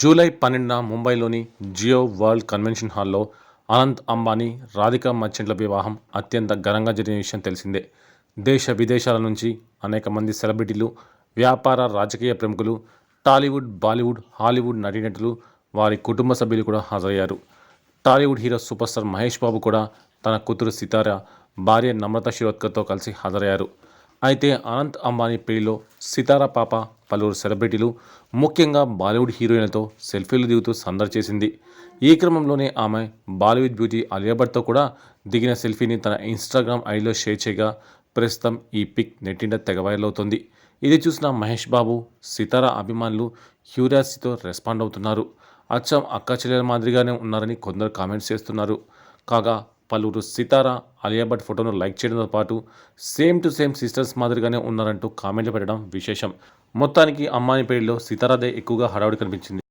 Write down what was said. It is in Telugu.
జూలై 12న ముంబైలోని జియో వరల్డ్ కన్వెన్షన్ హాల్లో అనంత్ అంబానీ, రాధికా మర్చెంట్ల వివాహం అత్యంత ఘనంగా జరిగిన విషయం తెలిసిందే. దేశ విదేశాల నుంచి అనేక మంది సెలబ్రిటీలు, వ్యాపార, రాజకీయ ప్రముఖులు, టాలీవుడ్, బాలీవుడ్, హాలీవుడ్ నటీనటులు, వారి కుటుంబ సభ్యులు కూడా హాజరయ్యారు. Tollywood hero super star Mahesh Babu కూడా తన కూతురు సితార, భార్య నమ్రత శిరోద్కర్తో కలిసి హాజరయ్యారు. అయితే అనంత్ అంబానీ పెళ్లిలో సితార పాప పలువురు సెలబ్రిటీలు, ముఖ్యంగా బాలీవుడ్ హీరోయిన్లతో సెల్ఫీలు దిగుతూ సందడి చేసింది. ఈ క్రమంలోనే ఆమె బాలీవుడ్ బ్యూటీ అలియా భట్తో కూడా దిగిన సెల్ఫీని తన ఇన్స్టాగ్రామ్ ఐడిలో షేర్ చేయగా ప్రస్తుతం ఈ పిక్ నెట్టింట తెగ వైరల్ అవుతోంది. ఇది చూసిన మహేష్ బాబు, సితార అభిమానులు క్యూరియాసిటీతో రెస్పాండ్ అవుతున్నారు. అచ్చం అక్కా చెల్లెల మాదిరిగానే ఉన్నారని కొందరు కామెంట్స్ చేస్తున్నారు. కాగా పలువురు సితార, అలియా భట్ ఫోటోను లైక్ చేయడంతో పాటు సేమ్ టు సేమ్ సిస్టర్స్ మాదిరిగానే ఉన్నారంటూ కామెంట్లు పెట్టడం విశేషం. మొత్తానికి అంబానీ పెళ్లిలో సితారదే ఎక్కువగా హడావుడి కనిపించింది.